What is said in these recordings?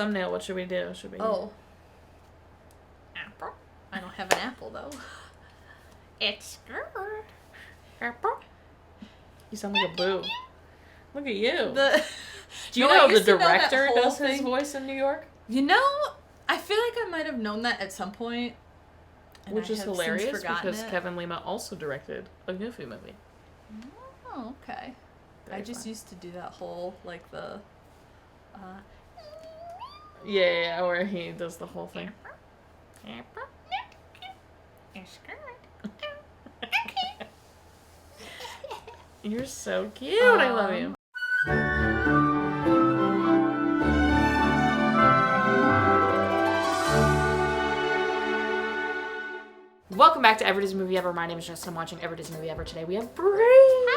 thumbnail, what should we do? Should we... Oh. Apple? I don't have an apple, though. It's good. Apple? You sound like a boo. Look at you. Do you know the director does his voice in New York? You know, I feel like I might have known that at some point. Which is hilarious because Kevin Lima also directed a Goofy movie. Oh, okay. I just used to do that whole, like, the... Yeah, where he does the whole thing. You're so cute. I love you. Welcome back to Every Disney Movie Ever. My name is Jess and I'm watching Every Disney Movie Ever. Today we have Brie.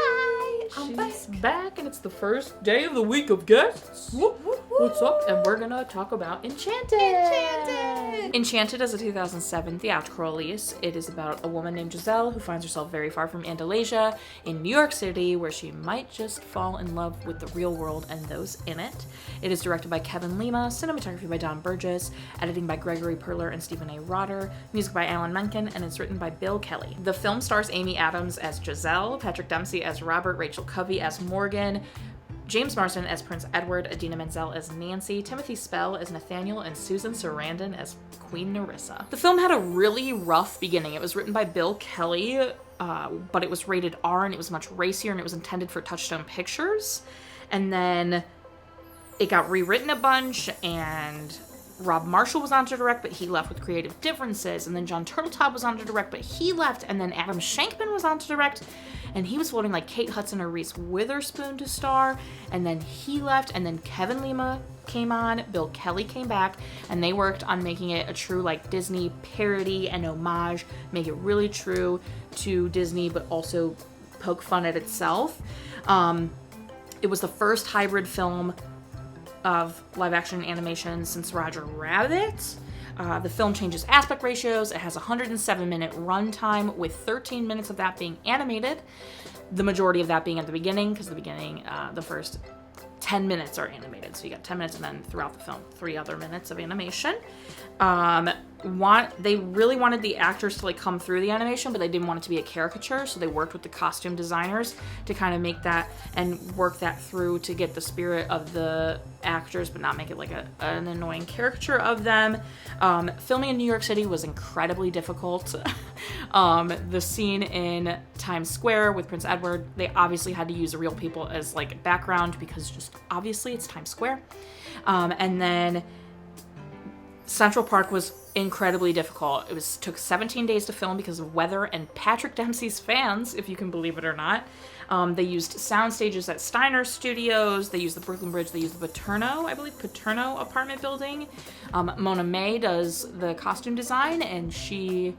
Hi, She's back and it's the first day of the week of guests. What's up? And we're gonna talk about Enchanted. Enchanted is a 2007 theatrical release. It is about a woman named Giselle who finds herself very far from Andalusia in New York City, where she might just fall in love with the real world and those in it. It is directed by Kevin Lima, cinematography by Burgess, editing by Gregory, Perler, and Stephen A. Rotter, music by Alan Menken, and it's written by Bill Kelly. The film stars Amy Adams as Giselle, Patrick Dempsey as Robert, Rachel Covey as Morgan, James Marsden as Prince Edward, Idina Menzel as Nancy, Timothy Spell as Nathaniel, and Susan Sarandon as Queen Nerissa. The film had a really rough beginning. It was written by Bill Kelly, but it was rated R and it was much racier and it was intended for Touchstone Pictures. And then it got rewritten a bunch and Rob Marshall was on to direct, but he left with creative differences. And then John Turteltaub was on to direct, but he left. And then Adam Shankman was on to direct, and he was floating like Kate Hudson or Reese Witherspoon to star. And then he left, and then Kevin Lima came on, Bill Kelly came back, and they worked on making it a true like Disney parody and homage, make it really true to Disney, but also poke fun at itself. It was the first hybrid film of live-action animation since Roger Rabbit. The film changes aspect ratios. It has a 107-minute runtime, with 13 minutes of that being animated. The majority of that being at the beginning, because the first 10 minutes are animated. So you got 10 minutes, and then throughout the film, 3 other minutes of animation. They really wanted the actors to like come through the animation, but they didn't want it to be a caricature, so they worked with the costume designers to kind of make that and work that through to get the spirit of the actors, but not make it like an annoying caricature of them. Filming in New York City was incredibly difficult. The scene in Times Square with Prince Edward, they obviously had to use real people as like background because just obviously it's Times Square. And then Central Park was incredibly difficult. It took 17 days to film because of weather and Patrick Dempsey's fans, if you can believe it or not. They used sound stages at Steiner Studios. They used the Brooklyn Bridge. They used the Paterno apartment building. Mona May does the costume design, and she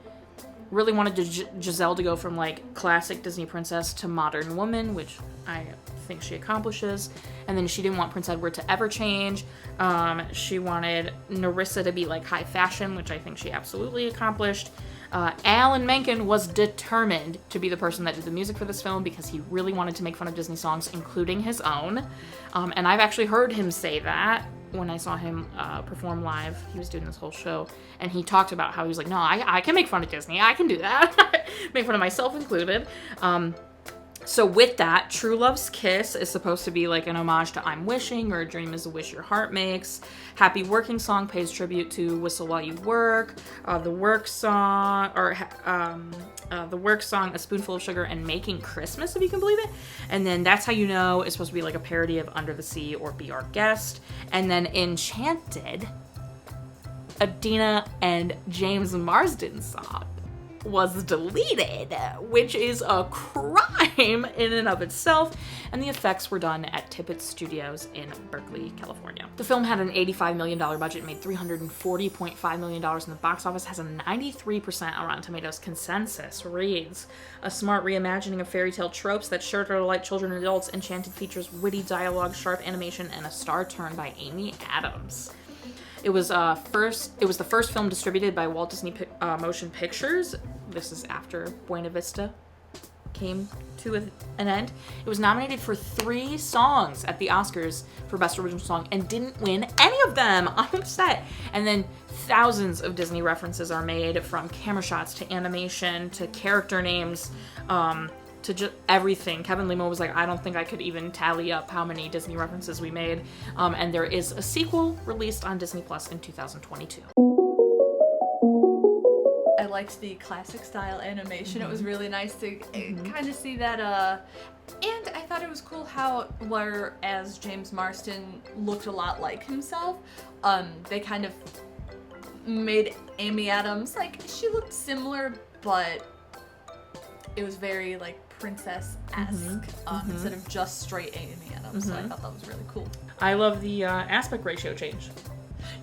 really wanted Giselle to go from like classic Disney princess to modern woman, which I think she accomplishes. And then she didn't want Prince Edward to ever change. She wanted Nerissa to be like high fashion, which I think she absolutely accomplished. Alan Menken was determined to be the person that did the music for this film because he really wanted to make fun of Disney songs, including his own. And I've actually heard him say that when I saw him perform live. He was doing this whole show, and he talked about how he was like, no, I can make fun of Disney. I can do that. Make fun of myself included. So with that, True Love's Kiss is supposed to be like an homage to I'm Wishing, or A Dream is a Wish Your Heart Makes. Happy Working Song pays tribute to Whistle While You Work. The work song, A Spoonful of Sugar, and Making Christmas, if you can believe it. And then That's How You Know is supposed to be like a parody of Under the Sea or Be Our Guest. And then Enchanted, Idina and James Marsden song was deleted, which is a crime in and of itself, and the effects were done at Tippett Studios in Berkeley, California. The film had an $85 million budget, made $340.5 million in the box office, has a 93% on Rotten Tomatoes. Consensus reads, a smart reimagining of fairy tale tropes that sure to delight children and adults. Enchanted features witty dialogue, sharp animation, and a star turn by Amy Adams. It was the first film distributed by Walt Disney Motion Pictures. This is after Buena Vista came to an end. It was nominated for 3 songs at the Oscars for Best Original Song and didn't win any of them. I'm upset. And then thousands of Disney references are made, from camera shots to animation to character names, to just everything. Kevin Lima was like, I don't think I could even tally up how many Disney references we made. And there is a sequel released on Disney Plus in 2022. I liked the classic style animation. It was really nice to kind of see that. And I thought it was cool how, whereas James Marsden looked a lot like himself, they kind of made Amy Adams, like, she looked similar, but it was very, like, princess-esque instead of just straight Amy Adams. So I thought that was really cool. I love the aspect ratio change.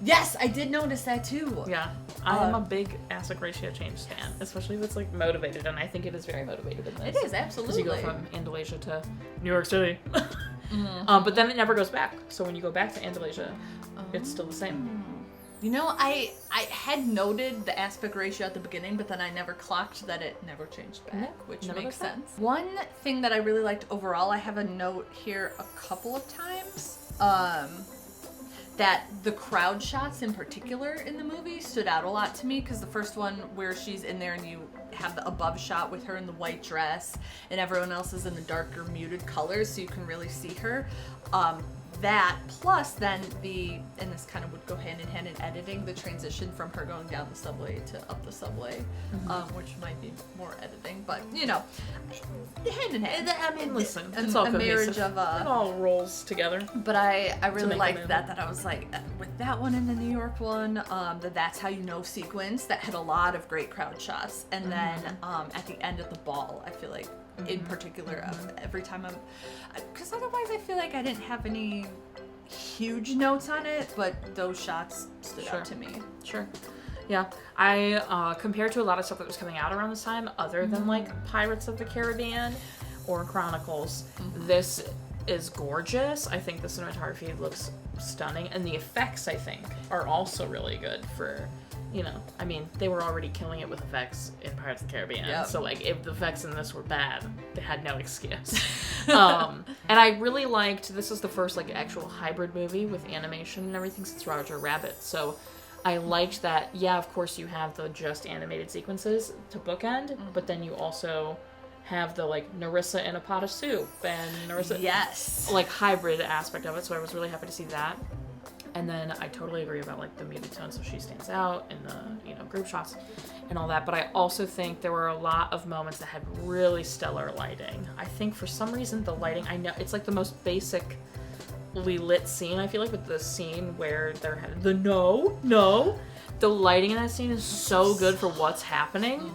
Yes, I did notice that too. Yeah, I'm a big aspect ratio change fan, especially if it's like motivated, and I think it is very motivated in this. It is, absolutely. Because you go from Andalasia to New York City. But then it never goes back. So when you go back to Andalasia, it's still the same. You know, I had noted the aspect ratio at the beginning, but then I never clocked that it never changed back, which makes sense. One thing that I really liked overall, I have a note here a couple of times, that the crowd shots in particular in the movie stood out a lot to me, because the first one where she's in there and you have the above shot with her in the white dress and everyone else is in the darker muted colors so you can really see her. That plus then and this kind of would go hand in hand in editing, the transition from her going down the subway to up the subway, which might be more editing, but you know, hand in hand. I mean, listen, it's all marriage cohesive. of it all rolls together. But I really liked that I was like, with that one and the New York one, that's how you know sequence that had a lot of great crowd shots, and then at the end of the ball, I feel like in particular, every time because otherwise I feel like I didn't have any huge notes on it, but those shots stood out to me. Sure. Yeah. I, compared to a lot of stuff that was coming out around this time, other than like Pirates of the Caribbean or Chronicles, this is gorgeous. I think the cinematography looks stunning, and the effects, I think, are also really good for, you know, I mean, they were already killing it with effects in Pirates of the Caribbean, so like if the effects in this were bad, they had no excuse. And I really liked, this is the first like actual hybrid movie with animation and everything since Roger Rabbit, so I liked that, yeah, of course you have the just animated sequences to bookend, but then you also have the like Narissa in a pot of soup and Narissa, like hybrid aspect of it, so I was really happy to see that. And then I totally agree about like the muted tone, so she stands out in the, you know, group shots and all that. But I also think there were a lot of moments that had really stellar lighting. I think for some reason the lighting, I know it's like the most basically lit scene, I feel like, with the scene where they're the lighting in that scene is so good for what's happening,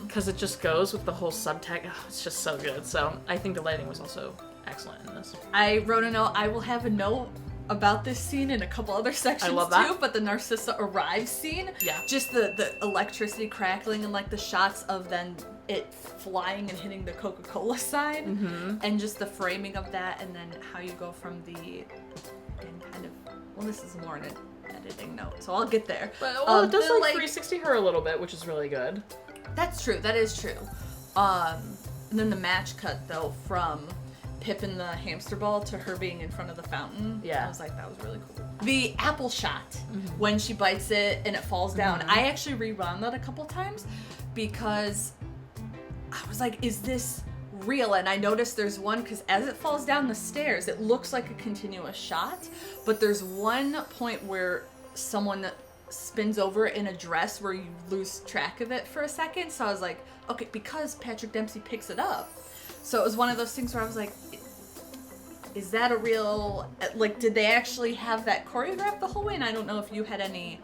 because it just goes with the whole subtext. Oh, it's just so good. So I think the lighting was also excellent in this. I wrote a note. I will have a note about this scene in a couple other sections too, but the Narcissa arrives scene, just the electricity crackling and like the shots of then it flying and hitting the Coca-Cola sign, and just the framing of that, and then how you go from the, again, kind of, well, this is more an editing note, so I'll get there. Well, it does like 360 her a little bit, which is really good. That's true, that is true. And then the match cut though from Pip in the hamster ball to her being in front of the fountain. I was like, that was really cool. The apple shot, when she bites it and it falls down. I actually rewound that a couple times because I was like, is this real? And I noticed there's one, because as it falls down the stairs, it looks like a continuous shot, but there's one point where someone spins over in a dress where you lose track of it for a second. So I was like, okay, because Patrick Dempsey picks it up. So it was one of those things where I was like, is that a real, like, did they actually have that choreographed the whole way? And I don't know if you had any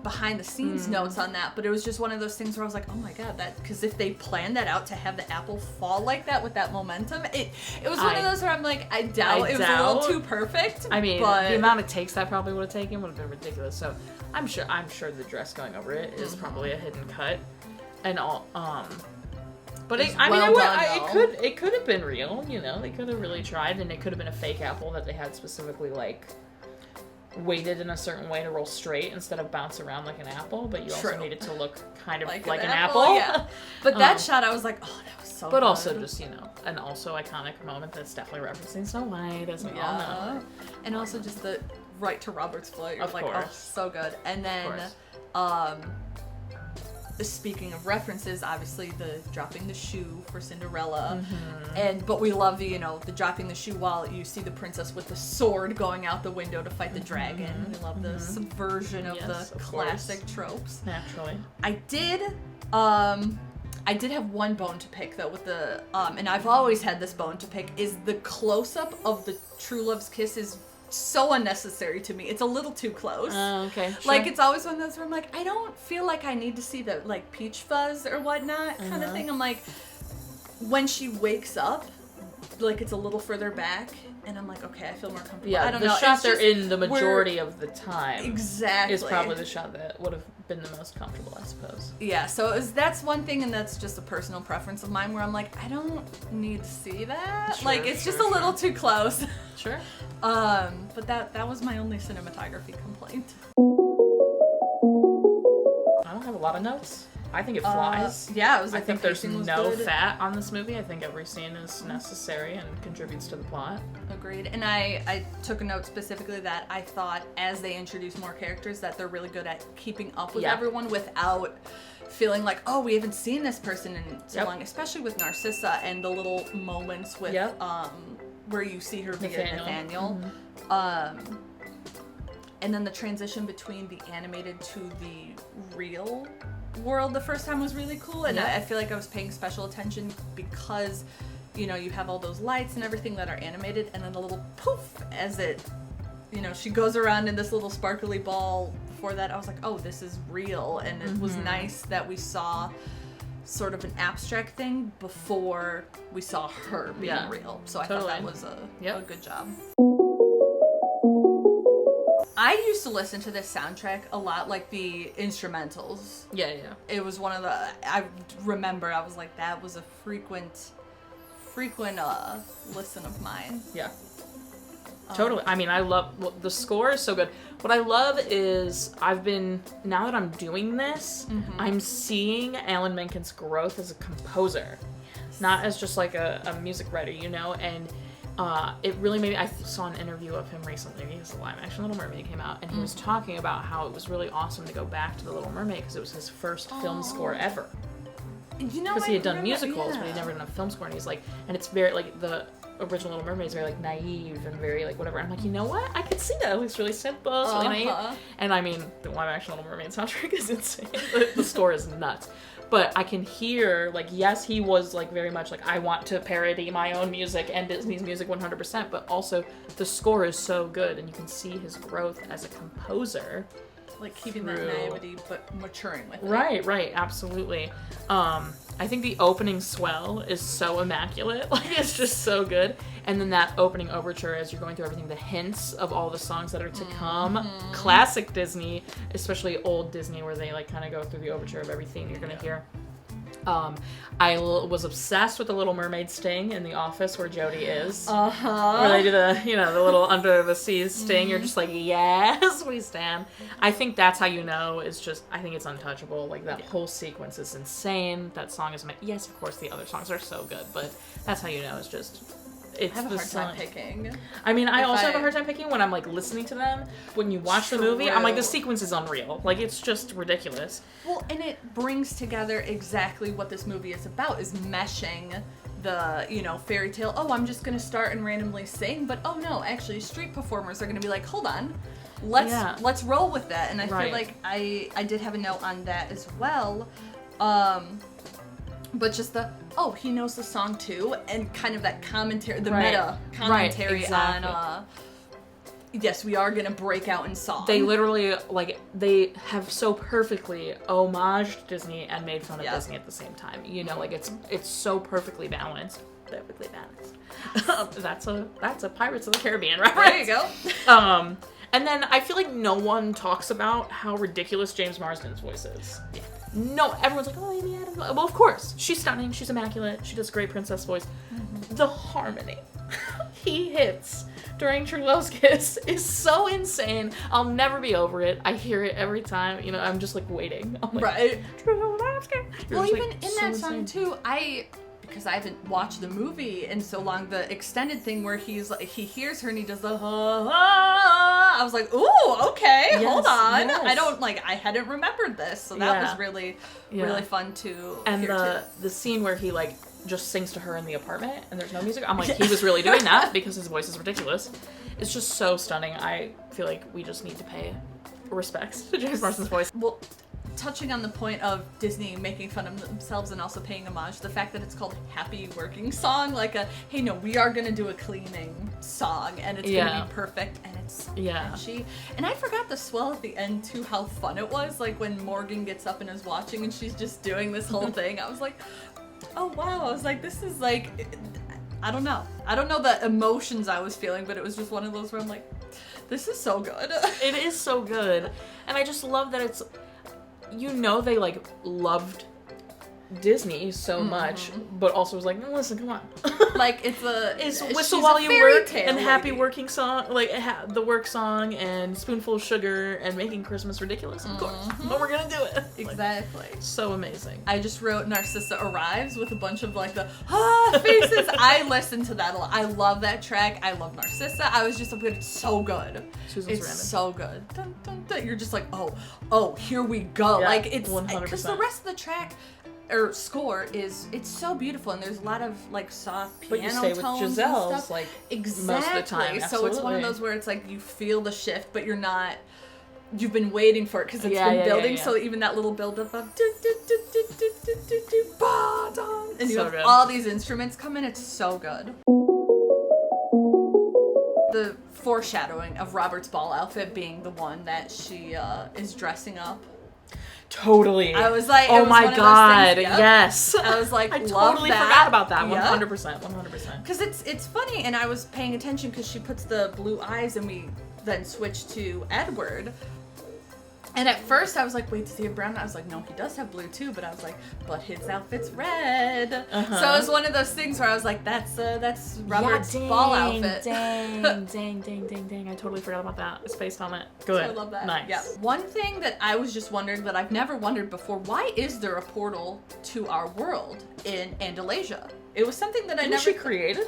behind the scenes notes on that, but it was just one of those things where I was like, oh my god, that, because if they planned that out to have the apple fall like that with that momentum, it was one of those where I'm like, I doubt it was a little too perfect. I mean, the amount of takes that probably would have taken would have been ridiculous. So I'm sure the dress going over it is probably a hidden cut and all. But it could have been real, you know. They could have really tried, and it could have been a fake apple that they had specifically like weighted in a certain way to roll straight instead of bounce around like an apple, but you also need it to look kind of like an apple. Yeah. But that shot, I was like, oh, that was so good. Also just, an also iconic moment that's definitely referencing Snow White, as we all know. And also just the right to Robert's foot. You're like, course. oh, so good. And then, speaking of references, obviously the dropping the shoe for Cinderella, but we love the dropping the shoe while you see the princess with the sword going out the window to fight the dragon. We love the subversion of the classic tropes. Naturally. I did have one bone to pick though with the and I've always had this bone to pick, is the close up of the true love's kiss is so unnecessary to me. It's a little too close. Okay. Sure. Like, it's always one of those where I'm like, I don't feel like I need to see the, like, peach fuzz or whatnot kind of thing. I'm like, when she wakes up, like, it's a little further back, and I'm like, okay, I feel more comfortable. Yeah, I don't know. The shot they're in the majority of the time exactly is probably the shot that would have been the most comfortable, I suppose. Yeah, so that's one thing, and that's just a personal preference of mine where I'm like, I don't need to see that. Sure, like, it's just a little too close. Sure. But that was my only cinematography complaint. I don't have a lot of notes. I think it flies. Yeah, it was like I think there's no good. fat on this movie. I think every scene is necessary and contributes to the plot. Agreed. And I took a note specifically that I thought as they introduce more characters that they're really good at keeping up with everyone without feeling like, oh, we haven't seen this person in so long, especially with Narcissa and the little moments with where you see her via Nathaniel. And then the transition between the animated to the real world the first time was really cool, and I feel like I was paying special attention because you have all those lights and everything that are animated, and then a little poof as it she goes around in this little sparkly ball. Before that I was like, oh, this is real, and it was nice that we saw sort of an abstract thing before we saw her being real, so I thought that was a good job. I used to listen to this soundtrack a lot, like the instrumentals. Yeah. It was one of the, I remember I was like, that was a frequent listen of mine. Yeah. Totally. I mean, the score is so good. What I love is now that I'm doing this, I'm seeing Alan Menken's growth as a composer. Yes. Not as just like a music writer, and it really made me, I saw an interview of him recently, he's a live action Little Mermaid came out, and he was talking about how it was really awesome to go back to The Little Mermaid because it was his first film score ever. Because he had done musicals, but he'd never done a film score, and he's like, and it's very, like, the original Little Mermaid is very, like, naive and very, like, whatever. I'm like, you know what? I could see that. It looks really simple, it's really naive. And I mean, the live action Little Mermaid soundtrack is insane. The score is nuts. But I can hear, like, yes, he was, like, very much like, I want to parody my own music and Disney's music 100%, but also the score is so good, and you can see his growth as a composer. Like, keeping that naivety, but maturing with it. Right, absolutely. I think the opening swell is so immaculate. Like, it's just so good. And then that opening overture, as you're going through everything, the hints of all the songs that are to come. Classic Disney, especially old Disney, where they, like, kind of go through the overture of everything you're going to hear. I was obsessed with the Little Mermaid sting in The Office where Jodie is. Where they do the little under the seas sting. You're just like, yes, we stand. I think that's how you know I think it's untouchable. Like, that whole sequence is insane. That song is, yes, of course, the other songs are so good, but that's how you know it's just... I have a hard time picking. I mean, I also have a hard time picking when I'm, like, listening to them. When you watch the movie, I'm like, the sequence is unreal. Like, it's just ridiculous. Well, and it brings together exactly what this movie is about, is meshing the, fairy tale. Oh, I'm just going to start and randomly sing. But, oh, no, actually, street performers are going to be like, hold on. Let's roll with that. And I feel like I did have a note on that as well. But just he knows the song too, and kind of that commentary, the meta commentary on, yes, we are gonna break out in song. They literally, like, they have so perfectly homaged Disney and made fun of Disney at the same time. Like, it's so perfectly balanced. Perfectly balanced. That's a Pirates of the Caribbean reference. There you go. And then I feel like no one talks about how ridiculous James Marsden's voice is. Yeah. No, everyone's like, oh, Amy Adams. Well, of course. She's stunning. She's immaculate. She does a great princess voice. The harmony he hits during True Love's Kiss is so insane. I'll never be over it. I hear it every time. You know, I'm just like waiting. I'm like, right. True Love's Kiss. Well, even like, in so that song too, because I haven't watched the movie in so long, the extended thing where he hears her and he does the I was like, ooh, okay, yes, hold on. Yes. I hadn't remembered this, so that was really fun to and hear the scene where he like just sings to her in the apartment and there's no music. I'm like, he was really doing that because his voice is ridiculous. It's just so stunning. I feel like we just need to pay respects to James Marsden's voice. Well, touching on the point of Disney making fun of themselves and also paying homage, the fact that it's called Happy Working Song, like hey, no, we are going to do a cleaning song and it's going to be perfect and it's catchy. And I forgot the swell at the end too, how fun it was, like when Morgan gets up and is watching and she's just doing this whole thing. I was like, oh wow, I was like, this is like, I don't know the emotions I was feeling, but it was just one of those where I'm like, this is so good. It is so good. And I just love that it's, you know, they like loved Disney so much, but also was like, listen, come on. Like it's Whistle While You Work and Happy Working Song, like the work song and Spoonful of Sugar and Making Christmas Ridiculous, of course. But we're gonna do it. Exactly. Like, so amazing. I just wrote Narcissa Arrives with a bunch of like the faces. I listened to that a lot. I love that track. I love Narcissa. I was just like, it's so good. Susan it's Sarandon. So good. Dun, dun, dun. You're just like, oh, here we go. Yeah, like it's 100%. Because the rest of the track or score it's so beautiful and there's a lot of like soft piano but you stay tones with Giselle's and stuff. Like exactly. most of the time. Absolutely. So it's one of those where it's like you feel the shift, but you've been waiting for it because it's been building. So even that little build up of and you have all these instruments come in. It's so good. The foreshadowing of Robert's ball outfit being the one that she is dressing up. Totally. I was like, oh my god, yes. I was like, I love totally that. forgot about that. Yep. 100%. Because it's funny, and I was paying attention because she puts the blue eyes, and we then switch to Edward. And at first I was like, wait, does he have brown? I was like, no, he does have blue too. But I was like, but his outfit's red. So it was one of those things where I was like, that's Robert's ball outfit. Dang. I totally forgot about that. It's based on it. Good. So I love that. Nice. Yeah. One thing that I was just wondering that I've never wondered before, why is there a portal to our world in Andalasia? It was something that Didn't she created?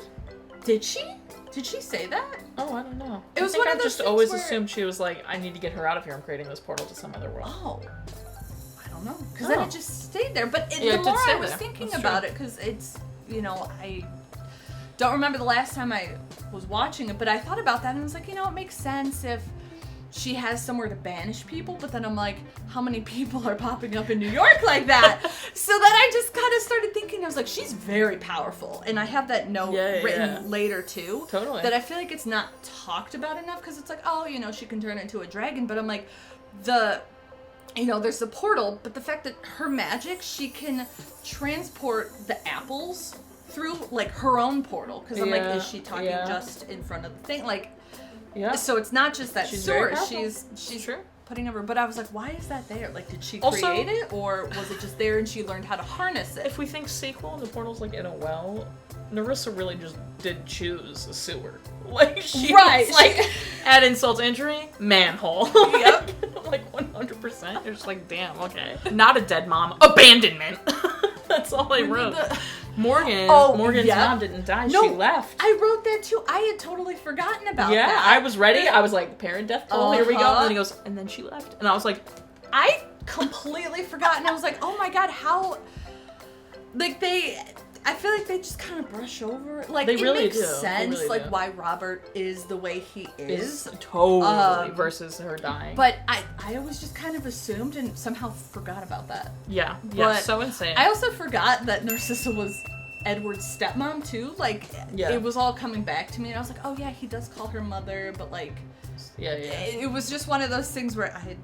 Did she? Did she say that? Oh, I don't know. It was I've just always assumed she was like, I need to get her out of here. I'm creating this portal to some other world. Oh. I don't know. Because then it just stayed there. But the more I was thinking about it, because it's, I don't remember the last time I was watching it, but I thought about that and I was like, it makes sense if she has somewhere to banish people, but then I'm like, how many people are popping up in New York like that? So then I just kind of started thinking, I was like, she's very powerful. And I have that note written later too. Totally. That I feel like it's not talked about enough because it's like, oh, she can turn into a dragon. But I'm like, there's the portal, but the fact that her magic, she can transport the apples through like her own portal. Because I'm like, is she talking just in front of the thing? Like, yeah. So it's not just that sword. She's true. Putting over. But I was like, why is that there? Like, did she create it, or was it just there and she learned how to harness it? If we think sequel, the portal's like in a well. Narissa really just did choose a sewer. Like she was like, add insult to injury, manhole. Yep. Like 100%. You're just like, damn, okay. Not a dead mom. Abandonment. That's all I wrote. Morgan's mom didn't die. She left. I wrote that too. I had totally forgotten about that. Yeah, I was ready. I was like, parent death toll, here we go. And then he goes, and then she left. And I was like, I completely forgot. And I was like, oh my god, how... Like, I feel like they just kind of brush over it. Like, they really makes do. sense, really like, why Robert is the way he is. Totally. Versus her dying. But I always just kind of assumed and somehow forgot about that. Yeah. Yeah, so insane. I also forgot that Narcissa was Edward's stepmom, too. Like, it was all coming back to me, and I was like, oh, yeah, he does call her mother, but, like... Yeah. It was just one of those things where I had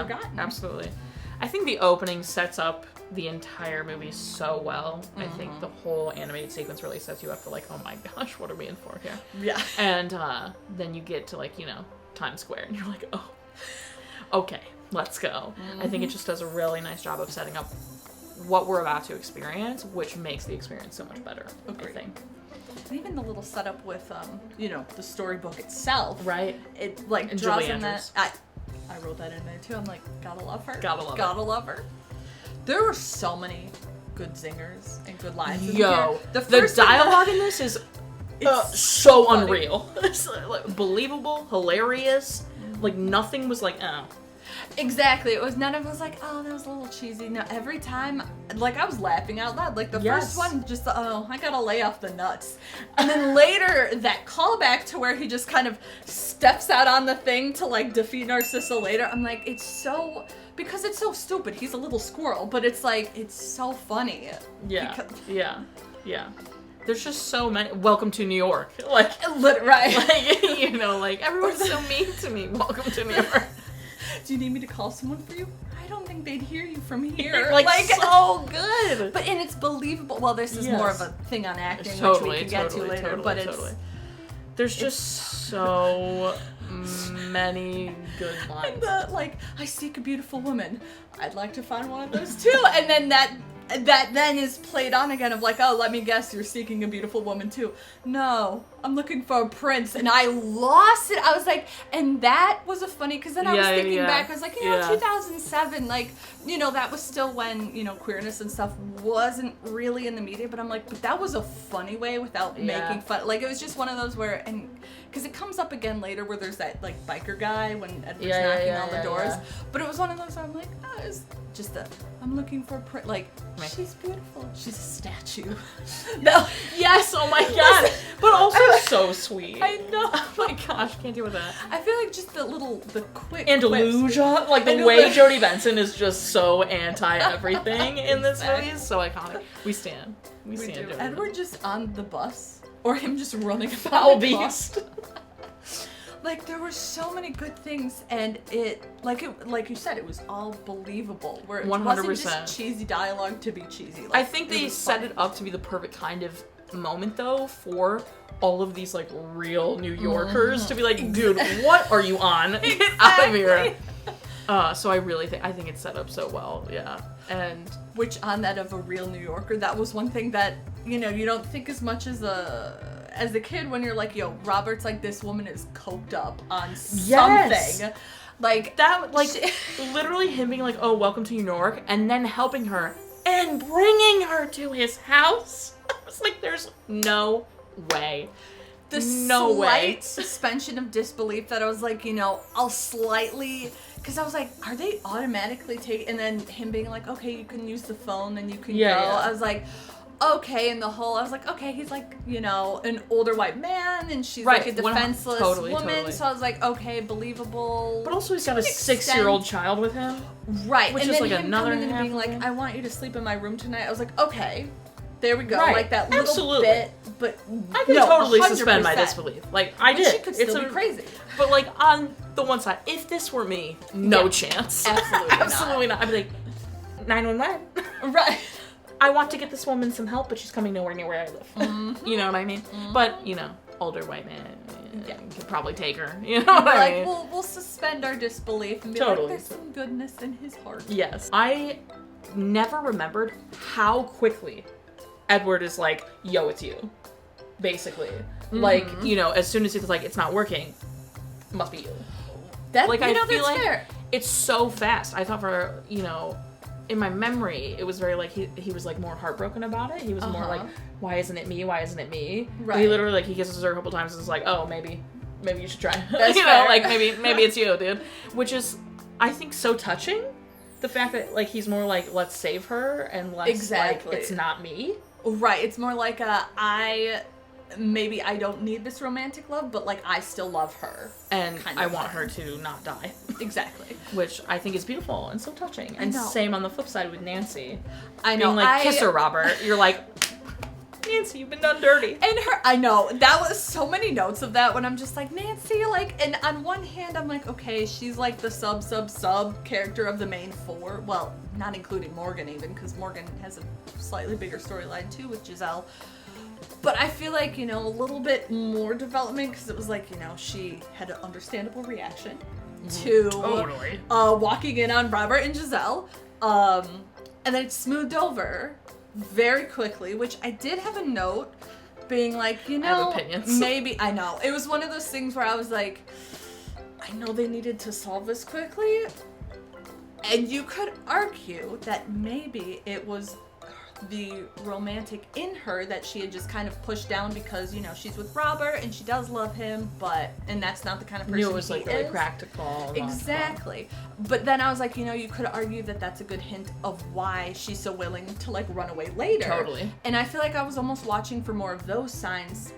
forgotten. Absolutely. I think the opening sets up the entire movie so well. I think the whole animated sequence really sets you up for like, oh my gosh, what are we in for here? Yeah. And then you get to like, Times Square and you're like, oh, okay, let's go. I think it just does a really nice job of setting up what we're about to experience, which makes the experience so much better. Agreed. I think. and even the little setup with, the storybook itself. Right. It, like, and draws Julie in Andrews. that... I wrote that in there, too. I'm like, gotta love her. Gotta love her. There were so many good zingers and good lines. Yo, the dialogue in this is so unreal. It's like, believable, hilarious. Like, nothing was like, oh. Exactly. It was none of us like, oh, that was a little cheesy. No, every time, like, I was laughing out loud. Like, the first one, just, I gotta lay off the nuts. And then later, that callback to where he just kind of steps out on the thing to, like, defeat Narcissa later. I'm like, it's so... Because it's so stupid. He's a little squirrel, but it's like, it's so funny. Yeah. Yeah. There's just so many. Welcome to New York. Like, right. Like, everyone's so mean to me. Welcome to New York. Do you need me to call someone for you? I don't think they'd hear you from here. like so good. And it's believable. Well, this is more of a thing on acting, totally, which we can get to later. But it's there's just so many good lines. And I seek a beautiful woman. I'd like to find one of those too. And then that then is played on again of like, oh, let me guess, you're seeking a beautiful woman too. No, I'm looking for a prince. And I lost it. I was like, and that was a funny, because then I was thinking back, I was like, 2007, like, that was still when, queerness and stuff wasn't really in the media, but I'm like, but that was a funny way without making fun. Like, it was just one of those where, and because it comes up again later where there's that, like, biker guy when Edward's knocking on the doors. But it was one of those where I'm like, oh, it's just I'm looking for a prince. Like, she's beautiful. She's a statue. No. Yes, oh my god. But also so sweet. I know. Oh my gosh, can't deal with that. I feel like just the quick Andalusia, like the way Jodie Benson is just so anti-everything in this movie is so iconic. We stand Jodie. Edward just on the bus, or him just running about Foul beast. Like, there were so many good things, and like you said, it was all believable. Where it 100%. Wasn't just cheesy dialogue to be cheesy. Like, I think they set it up to be the perfect kind of moment, though, for all of these, like, real New Yorkers to be like, dude, what are you on? Get out of here. So I think it's set up so well, And which, on that of a real New Yorker, that was one thing that, you don't think as much as a kid when you're like, yo, Robert's like, this woman is coked up on something. Like, that, like, literally him being like, oh, welcome to New York, and then helping her and bringing her to his house. I was like, there's no way. The slight suspension of disbelief that I was like, I'll slightly... Because I was like, are they automatically taking... And then him being like, okay, you can use the phone and you can go. I was like... Okay, and I was like, okay, he's like, an older white man, and she's like a defenseless woman, totally. So I was like, okay, believable. But also he's got a 6-year-old child with him. Right. Which and is then like him another coming in and being like, I want you to sleep in my room tonight. I was like, okay, there we go. Right. Like that little bit, but I can totally suspend my disbelief. Like, I did. She could still be crazy. But like, on the one side, if this were me, no chance. Absolutely not. I'd be like, 911. Right. I want to get this woman some help, but she's coming nowhere near where I live. Mm-hmm. You know what I mean? Mm-hmm. But, older white man could probably take her. You know what I mean? We'll suspend our disbelief and be like, there's some goodness in his heart. Yes. I never remembered how quickly Edward is like, yo, it's you. Basically. Mm-hmm. Like, as soon as he's like, it's not working, must be you. That, like, I feel like fair. It's so fast. I thought for, in my memory, it was very like he was like more heartbroken about it. He was more like, why isn't it me? Why isn't it me? Right. He literally like he kisses her a couple times and is like, oh, maybe you should try. That's fair. Like maybe it's you, dude. Which is, I think, so touching. The fact that like he's more like, let's save her, and less like it's not me. Right. It's more like maybe I don't need this romantic love, but like I still love her. And I want her to not die. Exactly. Which I think is beautiful and so touching. And same on the flip side with Nancy. I know. Being like, kiss her, Robert. You're like, Nancy, you've been done dirty. And I know. That was so many notes of that when I'm just like, Nancy, like, and on one hand I'm like, okay, she's like the sub character of the main four. Well, not including Morgan even, because Morgan has a slightly bigger storyline too with Giselle. But I feel like, a little bit more development, because it was like, she had an understandable reaction to walking in on Robert and Giselle. And then it smoothed over very quickly, which I did have a note being like, you know, I have opinions. maybe, I know. It was one of those things where I was like, I know they needed to solve this quickly. And you could argue that maybe it was the romantic in her that she had just kind of pushed down because, you know, she's with Robert and she does love him, and that's not the kind of person he is. Knew it was like really practical. Exactly. But then I was like, you know, you could argue that that's a good hint of why she's so willing to like run away later. Totally. And I feel like I was almost watching for more of those signs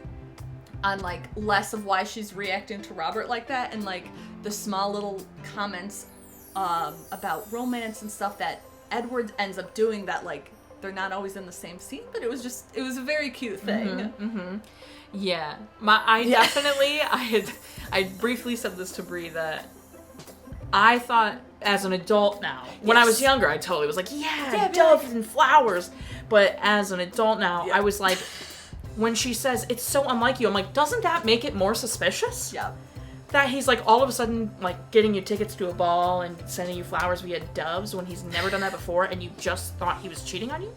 on like less of why she's reacting to Robert like that and like the small little comments about romance and stuff that Edward ends up doing that like they're not always in the same scene, but it was a very cute thing. Yeah. Definitely, I briefly said this to Brie that I thought as an adult now, when I was younger, I totally was like, doves and flowers. But as an adult now, I was like, when she says, it's so unlike you, I'm like, doesn't that make it more suspicious? Yeah. That he's like all of a sudden like getting you tickets to a ball and sending you flowers via doves when he's never done that before and you just thought he was cheating on you?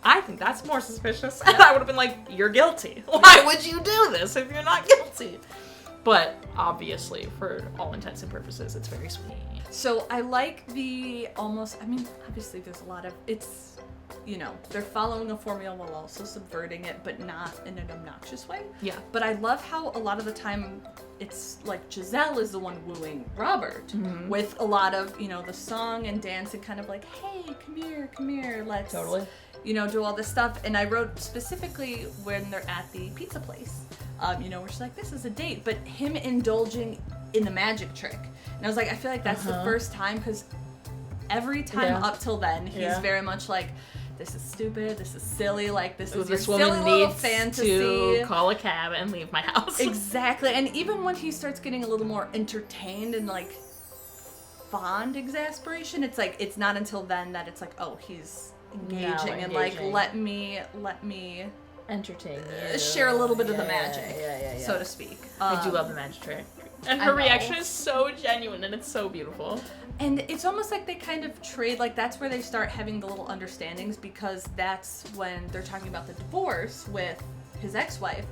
I think that's more suspicious. And I would have been like, you're guilty. Why would you do this if you're not guilty? But obviously, for all intents and purposes, it's very sweet. So I like obviously there's a lot of, it's, you know, they're following a formula while also subverting it, but not in an obnoxious way. Yeah. But I love how a lot of the time it's like Giselle is the one wooing Robert with a lot of, you know, the song and dance and kind of like, hey, come here, let's, you know, do all this stuff. And I wrote specifically when they're at the pizza place, you know, where she's like, this is a date, but him indulging in the magic trick. And I was like, I feel like that's the first time, because every time up till then, he's very much like, this is stupid, this is silly, like this is this your woman silly little needs fantasy. to call a cab and leave my house. Exactly. And even when he starts getting a little more entertained and like fond exasperation, it's like it's not until then that it's like, oh, he's engaging and like let me entertain you. Share a little bit of the magic, so to speak. I do love the magic trick. And her reaction is so genuine and it's so beautiful. And it's almost like they kind of trade, like that's where they start having the little understandings, because that's when they're talking about the divorce with his ex-wife.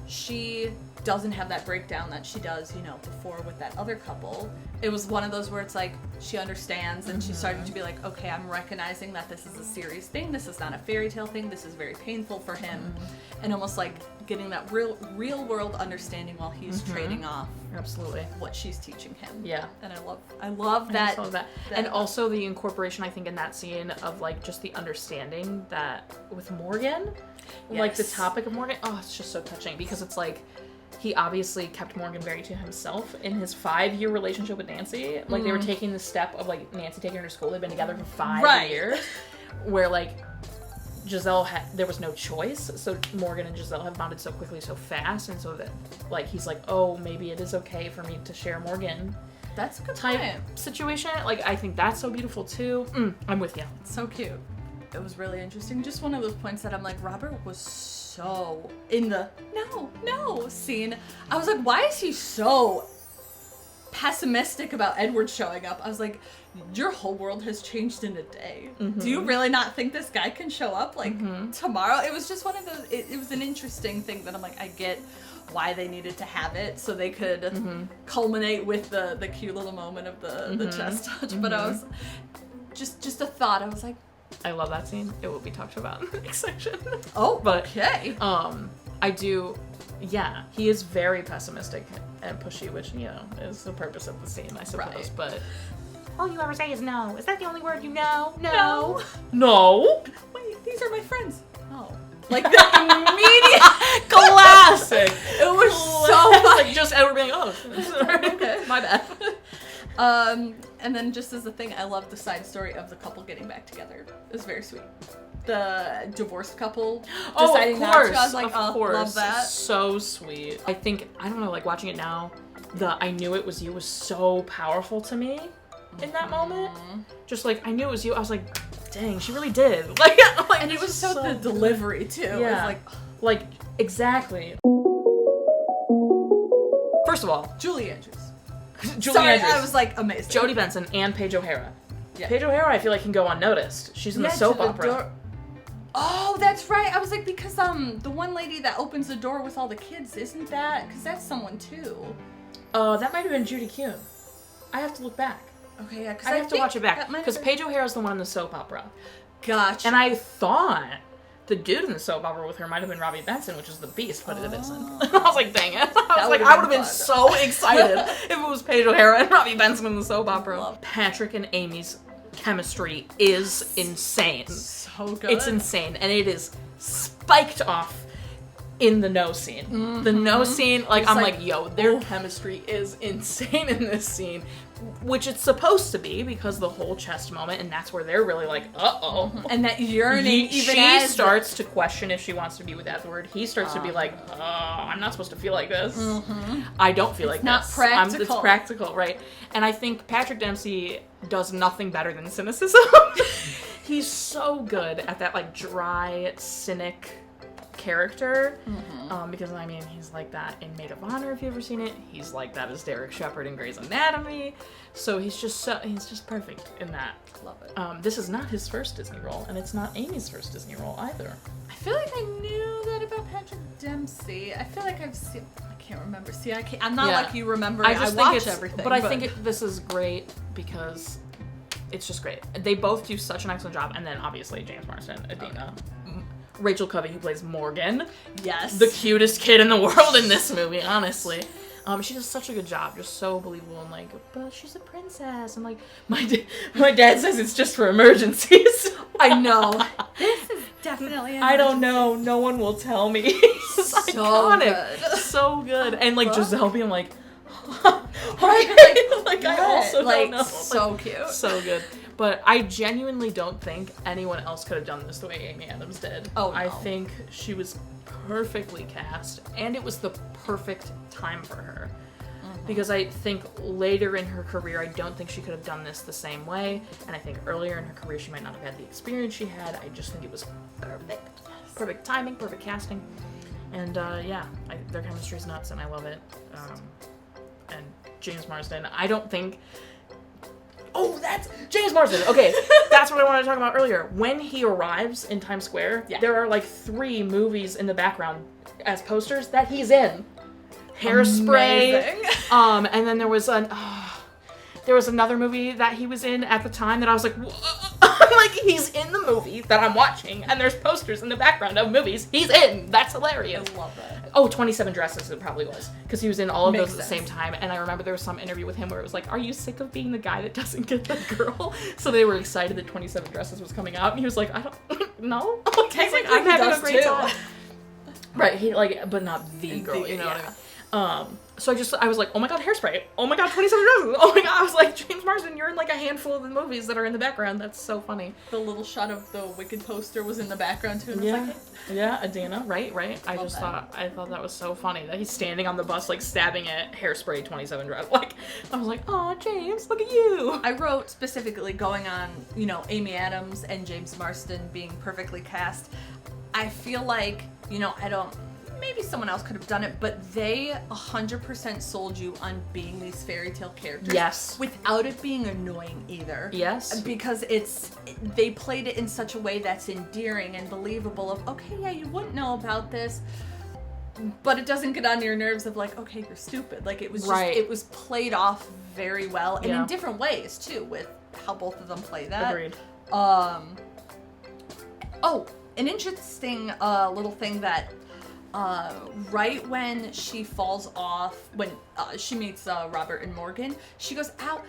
She doesn't have that breakdown that she does, you know, before with that other couple. It was one of those where it's like she understands and she's starting to be like, okay, I'm recognizing that this is a serious thing. This is not a fairy tale thing. This is very painful for him. And almost like getting that real world understanding while he's trading off what she's teaching him. Yeah. And I love that. And also the incorporation, I think, in that scene of like just the understanding that with Morgan, like the topic of Morgan, it's just so touching, because it's like he obviously kept Morgan very to himself in his 5-year relationship with Nancy. Like they were taking the step of like Nancy taking her to school. They've been together for 5 years, where like Giselle there was no choice. So Morgan and Giselle have bonded so quickly, so fast, and so that like he's like, oh, maybe it is okay for me to share Morgan. That's a good type situation. Like I think that's so beautiful too. I'm with you. It's so cute. It was really interesting. Just one of those points that I'm like, Robert was so in the no scene. I was like, why is he so pessimistic about Edward showing up? I was like, your whole world has changed in a day. Do you really not think this guy can show up like tomorrow? It was just one of those, it was an interesting thing that I'm like, I get why they needed to have it so they could culminate with the cute little moment of the chest touch. But I was just a thought. I was like, I love that scene. It will be talked about in the next section. Oh, but okay. I do. Yeah, he is very pessimistic and pushy, which, you know, is the purpose of the scene, I suppose. Right. But all you ever say is no. Is that the only word you know? No. No. Wait, these are my friends. Oh. Like the immediate classic. It was so like just Edward being, okay, my bad. And then just as a thing, I love the side story of the couple getting back together. It was very sweet. The divorced couple deciding not to. I was like, love that. So sweet. I think, I don't know, like watching it now, the I knew it was you was so powerful to me in that moment. Just like, I knew it was you. I was like, dang, she really did. Like and it was so the delivery too. Yeah. It was like exactly. First of all, Julie Andrews. Andrews. I was like amazing. Jodie Benson and Paige O'Hara. Yeah. Paige O'Hara, I feel like, can go unnoticed. She's in the soap opera. Oh, that's right. I was like, because the one lady that opens the door with all the kids, isn't that? Because that's someone too. That might have been Judy Kuhn. I have to look back. Okay, yeah. I have to watch it back because Paige O'Hara's the one in the soap opera. Gotcha. And I thought the dude in the soap opera with her might have been Robbie Benson, which is the Beast, but it isn't. I was like, dang it. I would have been so excited if it was Paige O'Hara and Robbie Benson in the soap opera. Patrick and Amy's chemistry is insane. So good. It's insane, and it is spiked off in the no scene. Mm-hmm. The no scene, I'm like, yo, their chemistry is insane in this scene, which it's supposed to be because the whole chest moment, and that's where they're really like, uh-oh. Mm-hmm. And that yearning, she starts to question if she wants to be with Edward. He starts to be like, I'm not supposed to feel like this. Mm-hmm. I don't feel like this. It's not practical. It's practical, right? And I think Patrick Dempsey does nothing better than cynicism. He's so good at that, dry, cynic character, because he's like that in Maid of Honor, if you've ever seen it. He's like that as Derek Shepherd in Grey's Anatomy. So he's just perfect in that. Love it. This is not his first Disney role, and it's not Amy's first Disney role either. I feel like I knew that about Patrick Dempsey. I feel like I've seen. I can't remember. See, I'm not like you remember. I watch everything. But I think this is great because it's just great. They both do such an excellent job, and then obviously James Marsden, Idina. Okay. Rachel Covey, who plays Morgan. Yes. The cutest kid in the world in this movie, honestly. She does such a good job, just so believable, and but she's a princess. I'm like, my dad says it's just for emergencies. I know. This is definitely an emergency. I don't know. No one will tell me. It's so iconic. Good. So good. And Giselle being like, right, I also don't know. So cute. So good. But I genuinely don't think anyone else could have done this the way Amy Adams did. Oh, no. I think she was perfectly cast, and it was the perfect time for her. Mm-hmm. Because I think later in her career, I don't think she could have done this the same way, and I think earlier in her career, she might not have had the experience she had. I just think it was perfect. Yes. Perfect timing, perfect casting. And their chemistry is nuts, and I love it. And James Marsden, I don't think... Oh, that's James Marsden. Okay, that's what I wanted to talk about earlier. When he arrives in Times Square, there are 3 movies in the background as posters that he's in. Hairspray. And then there was another movie that he was in at the time that I was like, he's in the movie that I'm watching, and there's posters in the background of movies he's in. That's hilarious. I love that. Oh, 27 Dresses it probably was, because he was in all of Makes those at sense. the same time, and I remember there was some interview with him where it was like, are you sick of being the guy that doesn't get the girl? So they were excited that 27 Dresses was coming out, and he was like, I don't, no? I'm having a great time. Right, he but not the girl, you know what I mean? So I was like, oh my god, Hairspray. Oh my god, 27 Dresses. Oh my god, I was like, James Marsden, you're in a handful of the movies that are in the background. That's so funny. The little shot of the Wicked poster was in the background too. And yeah. I was like, yeah, Idina, right. I thought that was so funny that he's standing on the bus, stabbing at Hairspray 27 Dresses. I was like, oh, James, look at you. I wrote specifically going on, Amy Adams and James Marsden being perfectly cast. I feel like, maybe someone else could have done it, but they 100% sold you on being these fairy tale characters. Yes. Without it being annoying either. Yes. Because they played it in such a way that's endearing and believable of, okay, yeah, you wouldn't know about this, but it doesn't get on your nerves of okay, you're stupid. It was just, it was played off very well, and in different ways too, with how both of them play that. Agreed. An interesting little thing that right when she falls off, when she meets Robert and Morgan, she goes, ow,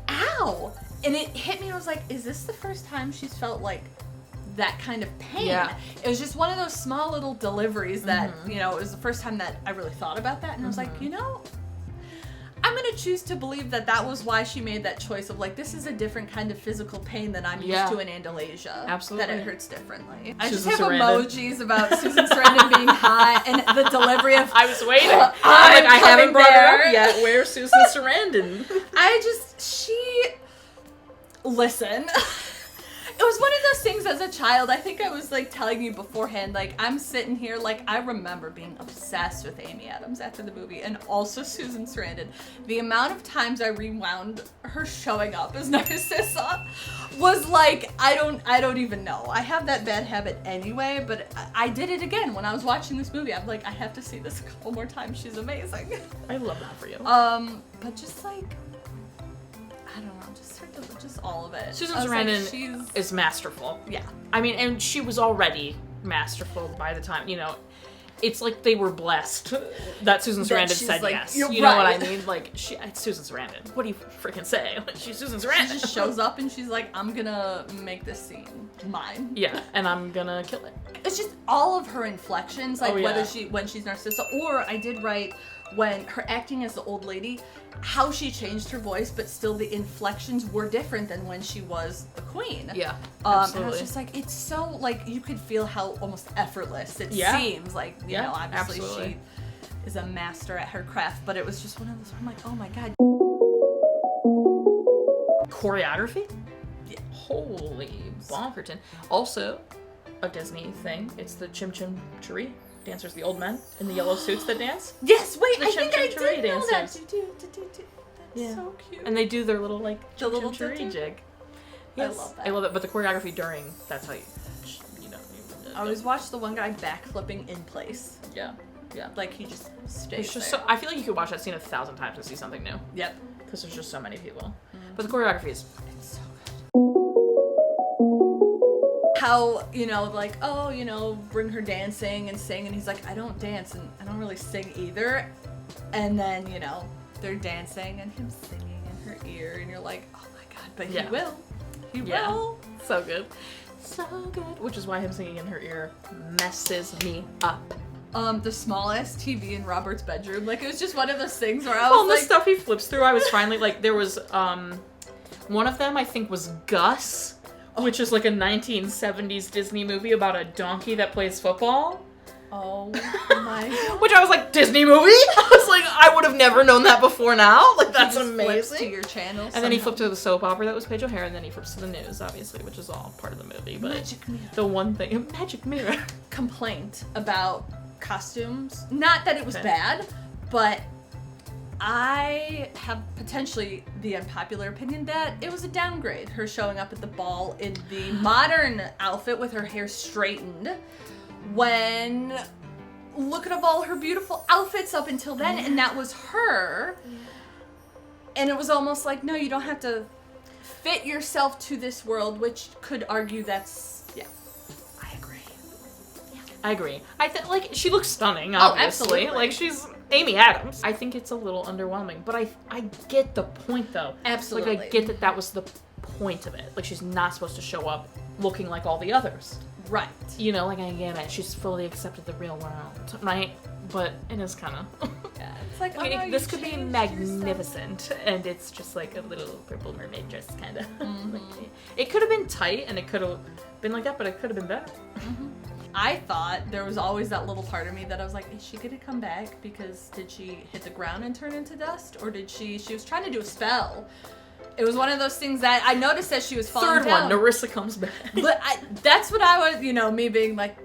ow! And it hit me, I was like, is this the first time she's felt that kind of pain? Yeah. It was just one of those small little deliveries that, it was the first time that I really thought about that, and I was like, I'm going to choose to believe that was why she made that choice of this is a different kind of physical pain than I'm used to in Andalasia. Absolutely. That it hurts differently. Susan I just have Sarandon. Emojis about Susan Sarandon being hot and the delivery of... I was waiting. I haven't brought her up yet. Where's Susan Sarandon? Listen. It was one of those things as a child. I think I was like telling you beforehand, like I'm sitting here, like I remember being obsessed with Amy Adams after the movie, and also Susan Sarandon. The amount of times I rewound her showing up as Narcissa was like, I don't even know. I have that bad habit anyway, but I did it again when I was watching this movie. I'm like, I have to see this a couple more times. She's amazing. I love that for you. But just like, I don't know, just all of it. Susan Sarandon is masterful. Yeah. I mean, and she was already masterful by the time, you know, it's like they were blessed that Susan Sarandon said like, yes. You know what I mean? Like, it's Susan Sarandon. What do you freaking say? Like, she's Susan Sarandon. She just shows up and she's like, I'm gonna make this scene mine. Yeah, and I'm gonna kill it. It's just all of her inflections, like when she's Narcissa, or I did write when her acting as the old lady, how she changed her voice, but still the inflections were different than when she was the queen. Yeah, absolutely. And I was just like, it's so, like, you could feel how almost effortless it seems. Like, you know, obviously she is a master at her craft, but it was just one of those, I'm like, oh my god. Choreography? Yeah. Holy bonkerton. Also, a Disney thing, it's the Chim Chim Cheree dancers, the old men in the yellow suits that dance. Yes, wait, the I think I did know that. That's so cute. And they do their little, like, the little Cheree jig. Yes. I love that. I love it, but the choreography during, that's how you know. I always watch the one guy backflipping in place. Yeah. Yeah. Like, he just stays it's just there. so, I feel like you could watch that scene 1,000 times and see something new. Yep. Because there's just so many people. Mm-hmm. But the choreography is... It's so good. How, you know, like, oh, you know, bring her dancing and sing, and he's like, I don't dance and I don't really sing either. And then, you know, they're dancing and him singing in her ear, and you're like, oh my god, but he will. He will. So good. So good. Which is why him singing in her ear messes me up. The smallest TV in Robert's bedroom. Like, it was just one of those things where I was the stuff he flips through, I was finally, like, there was, one of them I think was Gus, which is like a 1970s Disney movie about a donkey that plays football. Oh my god. Which I was like, Disney movie? I was like, I would have never known that before now. Like, that's amazing. To your channel. And then he flipped to the soap opera that was Paige O'Hare, and then he flips to the news, obviously, which is all part of the movie. But Magic Mirror. The one thing, Magic Mirror. Complaint about costumes. Not that it was bad, but I have potentially the unpopular opinion that it was a downgrade. Her showing up at the ball in the modern outfit with her hair straightened, when look at all her beautiful outfits up until then, and that was her. And it was almost like, no, you don't have to fit yourself to this world, which could argue that's, I agree. I think, like, she looks stunning, obviously. Absolutely. Like, she's Amy Adams. I think it's a little underwhelming, but I get the point, though. Absolutely. Like, I get that was the point of it. Like, she's not supposed to show up looking like all the others. Right. You know, like, I get it. She's fully accepted the real world, right? But it is kind of... Yeah, it's like, this could be magnificent, and it's just like a little purple mermaid dress, kind of. Mm-hmm. It could have been tight, and it could have been like that, but it could have been better. Mm-hmm. I thought there was always that little part of me that I was like, is she gonna come back? Because did she hit the ground and turn into dust? Or did she was trying to do a spell. It was one of those things that I noticed that she was falling down. Third one, Narissa comes back. But that's what I was, you know, me being like,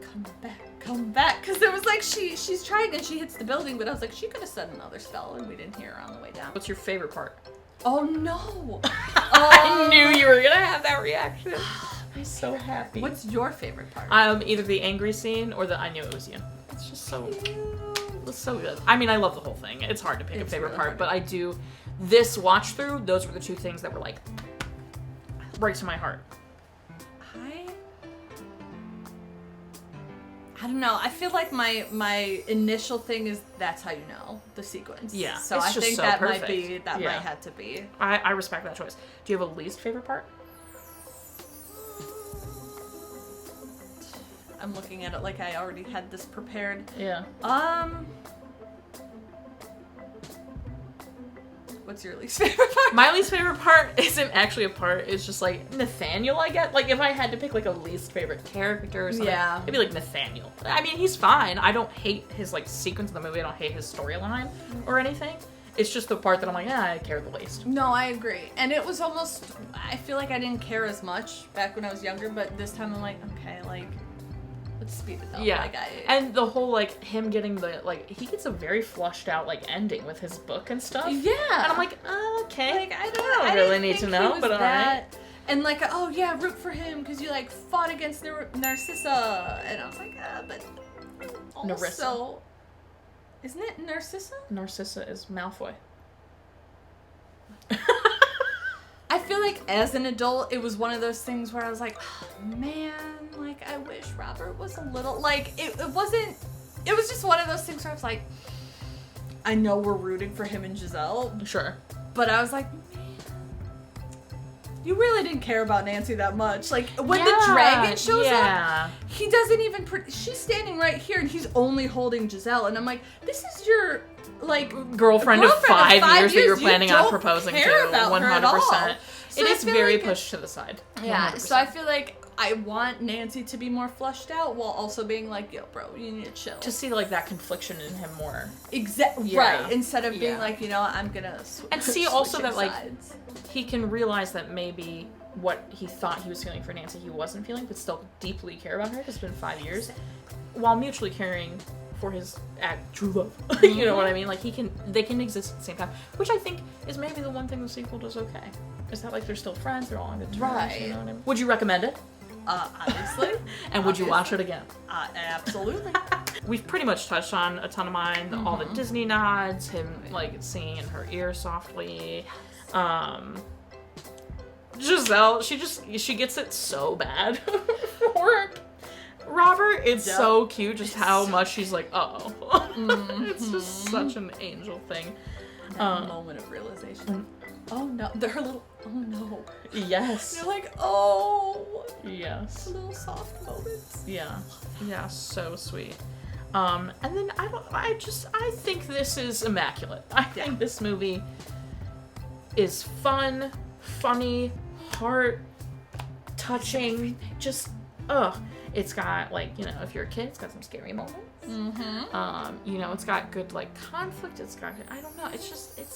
come back. Because it was like, she's trying and she hits the building, but I was like, she could have said another spell and we didn't hear her on the way down. What's your favorite part? Oh no. I knew you were gonna have that reaction. I'm so happy. What's your favorite part? Either the angry scene or the I knew it was you. It's just so good. I mean, I love the whole thing. It's hard to pick a favorite part, but I do. This watch through, those were the two things that were like right to my heart. I don't know. I feel like my initial thing is that's how you know the sequence. Yeah. So I think that perfect. might have to be. I respect that choice. Do you have a least favorite part? I'm looking at it like I already had this prepared. Yeah. What's your least favorite part? My least favorite part isn't actually a part. It's just like Nathaniel, I guess. Like if I had to pick like a least favorite character or something, it'd be like Nathaniel. I mean, he's fine. I don't hate his like sequence in the movie. I don't hate his storyline or anything. It's just the part that I'm like, I care the least. No, I agree. And it was almost, I feel like I didn't care as much back when I was younger, but this time I'm like, okay, like, let's speed it up. Yeah. Like, and the whole, like, him getting the, like, he gets a very flushed out, like, ending with his book and stuff. Yeah. And I'm like, okay. Like, I don't really need to know, but alright. And like, oh yeah, root for him because you like fought against Narcissa. And I was like, but also, Narissa. Isn't it Narcissa? Narcissa is Malfoy. I feel like as an adult, it was one of those things where I was like, oh, man, like I wish Robert was a little, like it wasn't, it was just one of those things where I was like, I know we're rooting for him and Giselle. Sure. But I was like, you really didn't care about Nancy that much. Like, when the dragon shows up, he doesn't even... she's standing right here, and he's only holding Giselle. And I'm like, this is your, like... Girlfriend of 5 years that you're planning on don't proposing to. Care about 100%. Her at all. So it is very pushed to the side. Yeah, 100%. so I feel like I want Nancy to be more fleshed out while also being like, yo, bro, you need to chill. To see, like, that confliction in him more. Exactly. Yeah. Right. Instead of being like, you know, I'm gonna and see also that, like, sides. He can realize that maybe what he thought he was feeling for Nancy, he wasn't feeling, but still deeply care about her. It's been 5 years. While mutually caring for his true love. You know what I mean? Like, they can exist at the same time. Which I think is maybe the one thing the sequel does okay. Is that, like, they're still friends, they're all on good terms, right. You know what I mean? Would you recommend it? Obviously. And would you watch it again? Absolutely. We've pretty much touched on a ton of mine. All the Disney nods, him, like, singing in her ear softly. Giselle, she gets it so bad for Robert. It's so cute just how much she's like, it's just such an angel thing. That moment of realization. Oh no, her little, oh no. Yes. You're like, oh. Yes. Little soft moments. Yeah. Yeah, so sweet. And then I think this is immaculate. I think this movie is fun, funny, heart touching, just it's got, like, you know, if you're a kid, it's got some scary moments. You know, it's got good, like, conflict, it's got good, I don't know, it's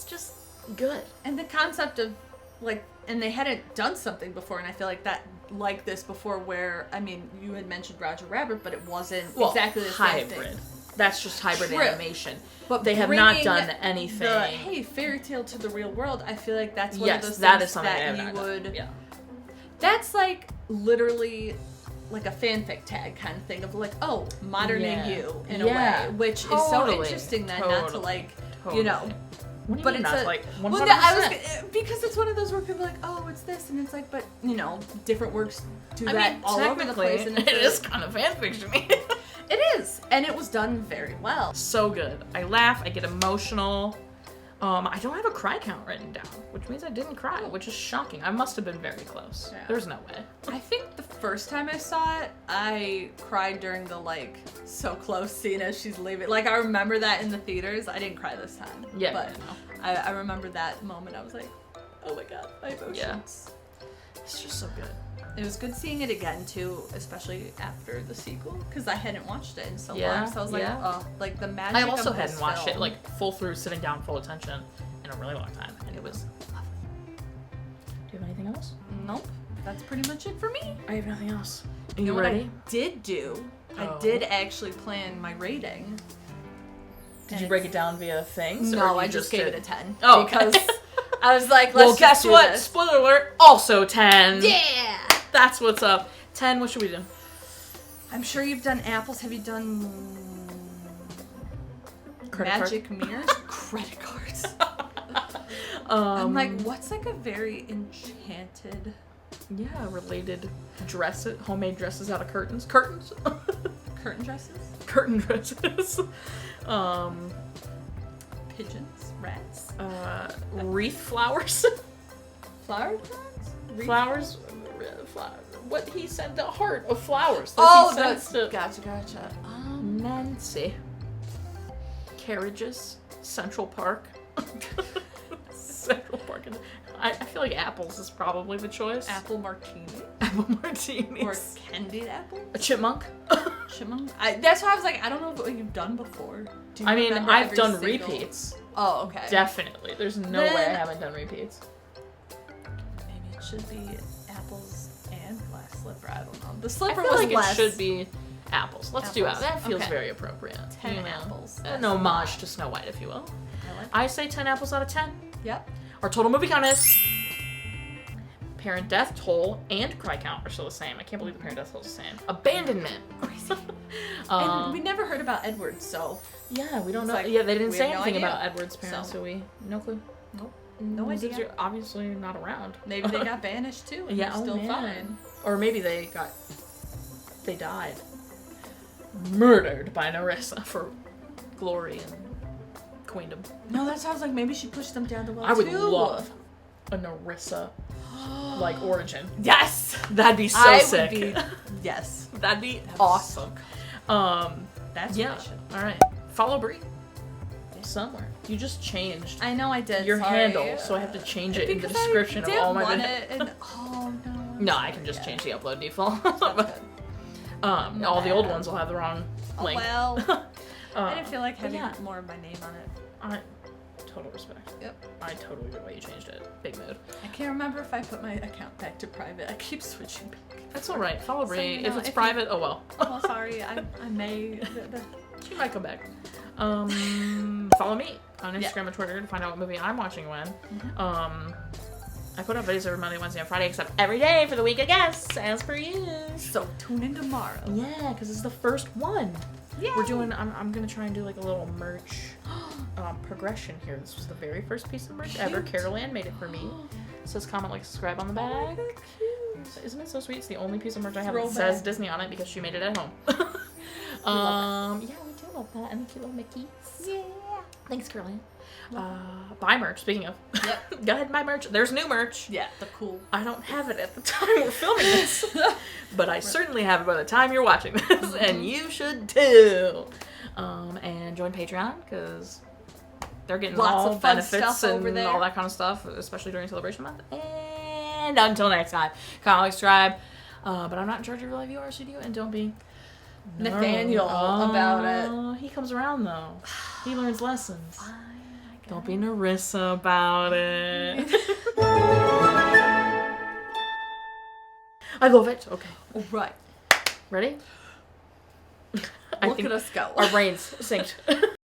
just good. And the concept of, like, and they hadn't done something before, and I feel like that, like this before, where, I mean, you had mentioned Roger Rabbit, but it wasn't exactly the same thing. That's just hybrid animation. But they have not done anything. Hey, fairy tale to the real world. I feel like that's one of those that things is something that you would. Yeah. That's like literally like a fanfic tag kind of thing of like, oh, moderning you in a way, which is so interesting. Then not to like, you know. But it's like 100%. Well, I was because it's one of those where people are like, oh, it's this, and it's like, but you know, different works do that all over the place, and it is kind of fanfiction. It is, and it was done very well. So good. I laugh. I get emotional. I don't have a cry count written down, which means I didn't cry, which is shocking. I must have been very close. Yeah. There's no way. I think the first time I saw it, I cried during the, like, so close scene as she's leaving. Like, I remember that in the theaters. I didn't cry this time. Yeah, but I remember that moment. I was like, oh my god, my emotions. Yeah. It's just so good. It was good seeing it again, too, especially after the sequel, because I hadn't watched it in so long. So I was like, oh, like the magic of this I also hadn't watched film. it, like, full through, sitting down, full attention in a really long time, and it was lovely. Do you have anything else? Nope. That's pretty much it for me. I have nothing else. Are you ready? What I did do, I did actually plan my rating. Did you break it down via things? No, I just gave it a 10. Oh, because I was like, let's guess what? This. Spoiler alert, also 10. Yeah! That's what's up. 10, what should we do? I'm sure you've done apples. Have you done magic mirrors? Credit cards. I'm like, what's like a very enchanted... Yeah, related dresses, homemade dresses out of curtains. Curtains? Curtain dresses? Curtain dresses. Pigeons? Rats? Wreath flowers. Flower flowers? What he sent, the heart of flowers. Gotcha. Nancy. Carriages. Central Park. Central Park. I feel like apples is probably the choice. Apple martini. Apple martinis. Or candied apple. A chipmunk. Chipmunk. That's why I was like, I don't know what you've done before. I've done repeats. Oh, okay. Definitely. There's no way I haven't done repeats. Maybe it should be apples and glass slipper. I don't know. The slipper I feel was like less. it should be apples. Let's do Apples. it. That feels Okay. very appropriate. 10 apples. An homage to Snow White, if you will. I say 10 apples out of 10. Yep. Our total movie count is... Parent death toll and cry count are still the same. I can't believe the parent death toll is the same. Abandonment. And we never heard about Edward, so... Yeah, we don't know. Like, Yeah, they didn't we say have no anything idea. about Edward's parents, so we... No clue. Nope. No idea. They're obviously not around. Maybe they got banished too. And Yeah, they're still man. fine. Or maybe they died. Murdered by Nerissa for glory and queendom. No, that sounds like maybe she pushed them down the well I would too. love a Nerissa like origin. Yes, That'd be so I sick. would be. Yes, That'd be awesome. that's Yeah. what I should. All right. Follow Brie somewhere. You just changed I know I did. your sorry. handle, so I have to change it in the Because description I of all my didn't videos. want it, and oh no. No, I can just change the upload default. That's good. All the old ones will have the wrong Oh, link. well, I didn't feel like having yeah. more of my name on it. Total respect. Yep. I totally get why you changed it. Big mood. I can't remember if I put my account back to private. I keep switching back. That's all right. Follow So, Brie. you know, if it's if private, oh well. Oh, sorry. I may. She might come back. Follow me on Instagram and Twitter to find out what movie I'm watching when. I put up videos every Monday, Wednesday, and Friday, except every day for the week of guests, as per you. So tune in tomorrow. Yeah, because it's the first one. Yeah. We're doing. I'm gonna try and do like a little merch progression here. This was the very first piece of merch ever. Carol Ann made it for me. It says comment, like, subscribe on the back. Isn't it so sweet? It's the only piece of merch I have that says Disney on it because she made it at home. Yeah, we do love that. And the cute little Mickey. Yeah. Thanks, Carol Ann. Buy merch. Speaking of, Yep. go ahead and buy merch. There's new merch. Yeah, the cool. I don't have it at the time we're filming this, but I certainly have it by the time you're watching this, and you should too. And join Patreon because they're getting Lots all of fun benefits stuff over and there. all that kind of stuff, especially during Celebration Month. And until next time, comment, subscribe. But I'm not in charge of your live viewers, so do and don't be Nathaniel about it. He comes around though. He learns lessons. Don't be Nerissa about it. I love it. Okay. All right. Ready? Look at us go. Our brains synced.